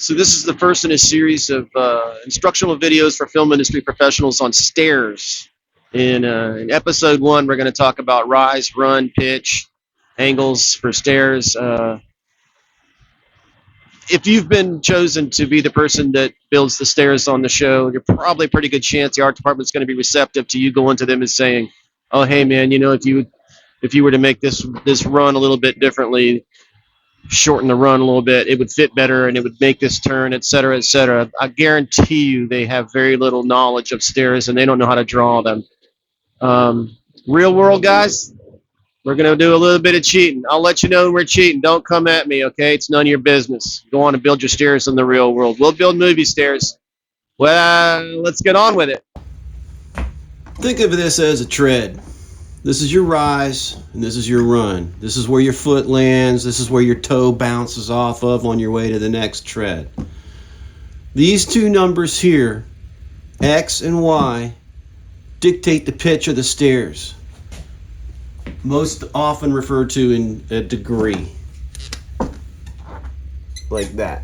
So this is the first in a series of instructional videos for film industry professionals on stairs. In episode 1, we're going to talk about rise, run, pitch, angles for stairs. If you've been chosen to be the person that builds the stairs on the show, you're probably a pretty good chance the art department's going to be receptive to you going to them and saying, "Oh, hey man, if you were to make this run a little bit differently, shorten the run a little bit, it would fit better and it would make this turn, et cetera, et cetera." I guarantee you they have very little knowledge of stairs and they don't know how to draw them. Real world guys, we're going to do a little bit of cheating. I'll let you know when we're cheating. Don't come at me, okay? It's none of your business. Go on and build your stairs in the real world. We'll build movie stairs. Well, let's get on with it. Think of this as a tread. This is your rise and this is your run. This is where your foot lands. This is where your toe bounces off of on your way to the next tread. These two numbers here, X and Y, dictate the pitch of the stairs. Most often referred to in a degree. Like that.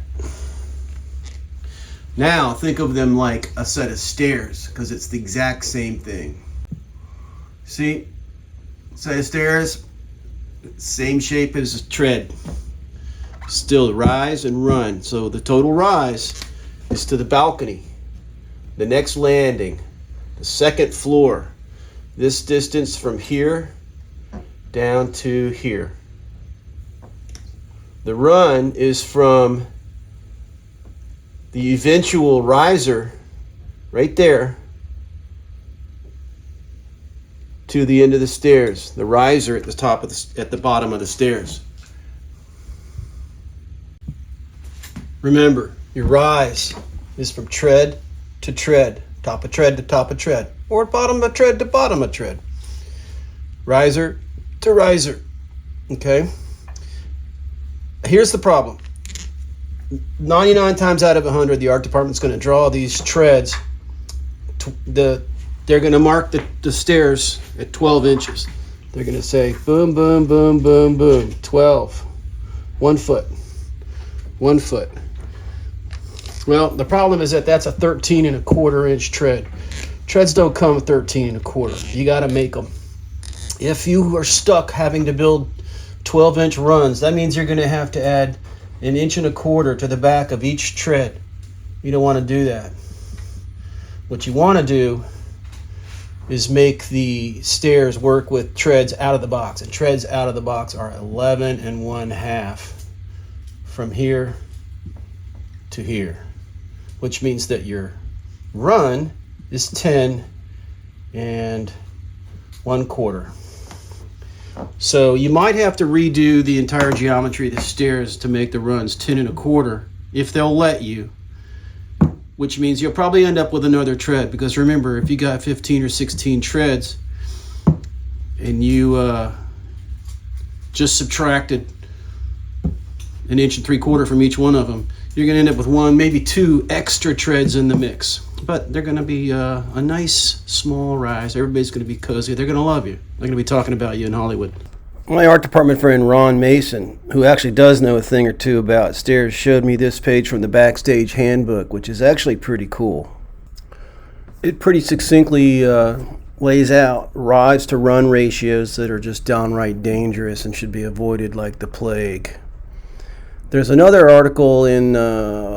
Now think of them like a set of stairs because it's the exact same thing. See? Set of stairs, same shape as a tread. Still rise and run. So the total rise is to the balcony, the next landing, the second floor. This distance from here down to here. The run is from the eventual riser right there to the end of the stairs, the riser at the top of at the bottom of the stairs. Remember, your rise is from tread to tread, top of tread to top of tread, or bottom of tread to bottom of tread. Riser to riser. Okay? Here's the problem. 99 times out of 100, the art department's going to draw these treads. They're going to mark the stairs at 12 inches. They're going to say, boom, boom, boom, boom, boom, 12. 1 foot. 1 foot. Well, the problem is that that's a 13.25 inch tread. Treads don't come 13.25. You got to make them. If you are stuck having to build 12-inch runs, that means you're going to have to add 1.25 inches to the back of each tread. You don't want to do that. What you want to do is make the stairs work with treads out of the box. And treads out of the box are 11.5 from here to here, which means that your run is 10.25. So you might have to redo the entire geometry of the stairs to make the runs 10.25 if they'll let you, which means you'll probably end up with another tread, because remember, if you got 15 or 16 treads and you just subtracted 1.75 inches from each one of them, you're going to end up with 1, maybe 2 extra treads in the mix. But they're going to be a nice small rise. Everybody's going to be cozy. They're going to love you. They're going to be talking about you in Hollywood. My art department friend Ron Mason, who actually does know a thing or two about stairs, showed me this page from the Backstage Handbook, which is actually pretty cool. It pretty succinctly lays out rise to run ratios that are just downright dangerous and should be avoided like the plague. There's another article in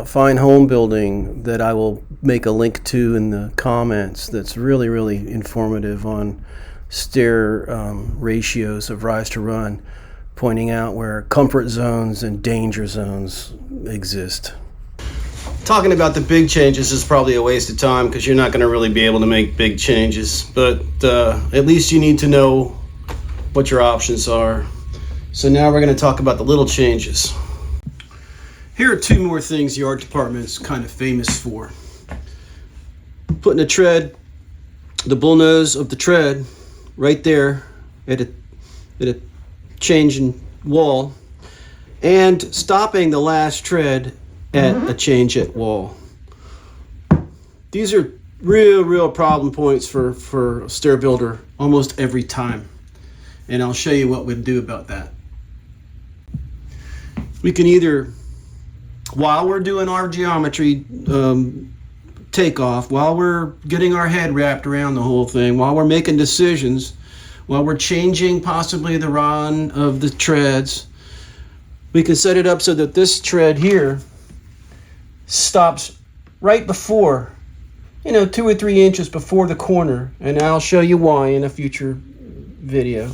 Fine Home Building that I will make a link to in the comments that's really, really informative on stair ratios of rise to run, pointing out where comfort zones and danger zones exist. Talking about the big changes is probably a waste of time because you're not going to really be able to make big changes, but at least you need to know what your options are. So now we're going to talk about the little changes. Here are 2 more things the art department is kind of famous for. Putting a tread, the bull nose of the tread, right there at a changing wall, and stopping the last tread at a change at wall. These are real problem points for a stair builder almost every time, and I'll show you what we'd do about that. We can either while we're doing our geometry takeoff, while we're getting our head wrapped around the whole thing, while we're making decisions, while we're changing possibly the run of the treads, we can set it up so that this tread here stops right before, 2 or 3 inches before the corner, and I'll show you why in a future video.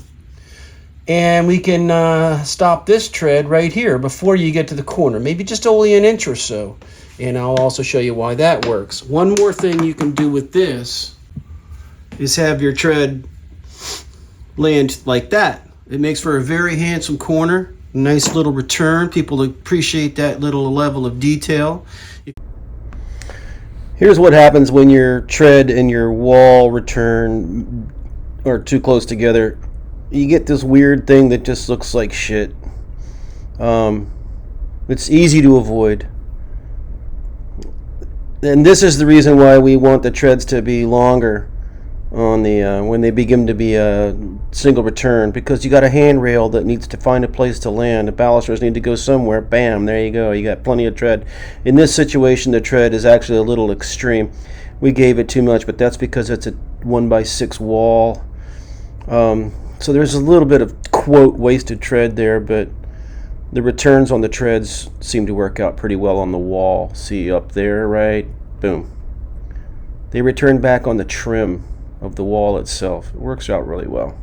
And we can stop this tread right here before you get to the corner, maybe just only an inch or so, and I'll also show you why that works. One more thing you can do with this is have your tread land like that. It makes for a very handsome corner, nice little return. People appreciate that little level of detail. Here's what happens when your tread and your wall return are too close together. You get this weird thing that just looks like shit. It's easy to avoid. And this is the reason why we want the treads to be longer on the when they begin to be a single return, because you got a handrail that needs to find a place to land. The balusters need to go somewhere. Bam, there you go. You got plenty of tread. In this situation, the tread is actually a little extreme. We gave it too much, but that's because it's a 1x6 wall. So there's a little bit of, quote, wasted tread there, but the returns on the treads seem to work out pretty well on the wall. See up there, right? Boom. They return back on the trim of the wall itself. It works out really well.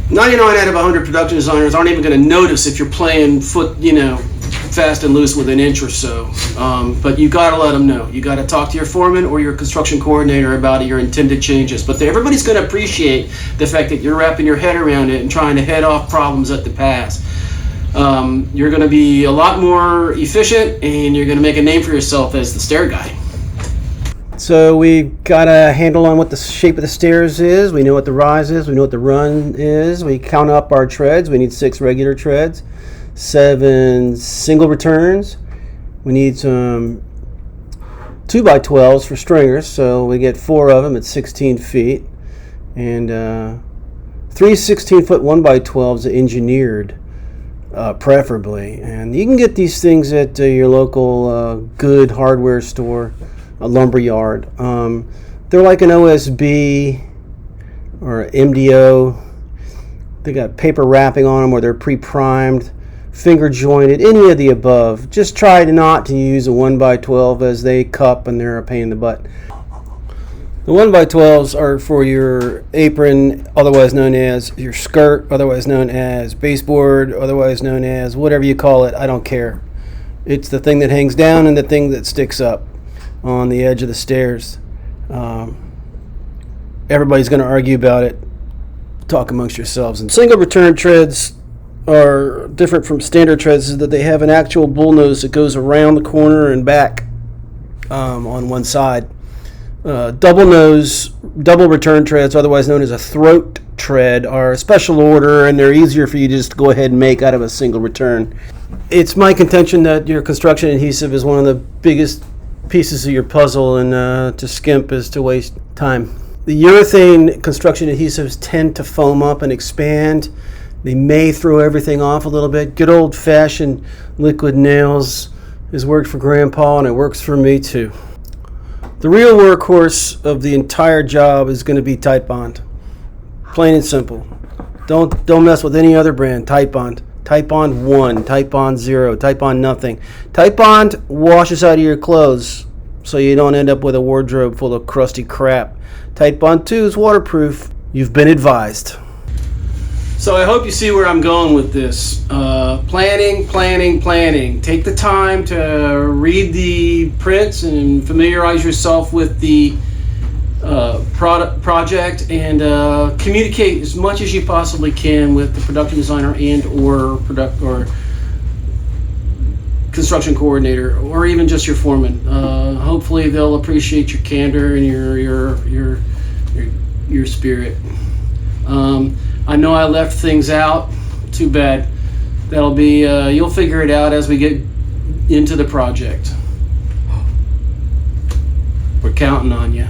99 out of 100 production designers aren't even going to notice if you're playing fast and loose with an inch or so. But you got to let them know. You got to talk to your foreman or your construction coordinator about your intended changes. But everybody's going to appreciate the fact that you're wrapping your head around it and trying to head off problems at the pass. You're going to be a lot more efficient, and you're going to make a name for yourself as the stair guy. So we got a handle on what the shape of the stairs is. We know what the rise is. We know what the run is. We count up our treads. We need 6 regular treads, 7 single returns. We need some 2x12s for stringers, so we get 4 of them at 16 feet, and 3 16-foot 1x12s engineered, preferably. And you can get these things at your local good hardware store, a lumber yard. They're like an OSB or MDO. They got paper wrapping on them, or they're pre-primed, finger jointed, any of the above. Just try not to use a 1x12 as they cup and they're a pain in the butt. The 1x12s are for your apron, otherwise known as your skirt, otherwise known as baseboard, otherwise known as whatever you call it. I don't care. It's the thing that hangs down and the thing that sticks up on the edge of the stairs. Everybody's going to argue about it. Talk amongst yourselves. And single return treads are different from standard treads, is that they have an actual bull nose that goes around the corner and back on one side. Double return treads, otherwise known as a throat tread, are a special order, and they're easier for you to just go ahead and make out of a single return. It's my contention that your construction adhesive is one of the biggest pieces of your puzzle, and to skimp is to waste time. The urethane construction adhesives tend to foam up and expand. They may throw everything off a little bit. Good old-fashioned liquid nails has worked for Grandpa, and it works for me too. The real workhorse of the entire job is going to be Titebond. Plain and simple. Don't mess with any other brand. Titebond. Titebond 1, Titebond 0, Titebond nothing. Titebond washes out of your clothes, so you don't end up with a wardrobe full of crusty crap. Titebond 2 is waterproof. You've been advised. So I hope you see where I'm going with this. Planning. Take the time to read the prints and familiarize yourself with the project, and communicate as much as you possibly can with the production designer and or construction coordinator, or even just your foreman. Hopefully they'll appreciate your candor and your spirit. I know I left things out. Too bad. That'll be you'll figure it out as we get into the project. We're counting on you.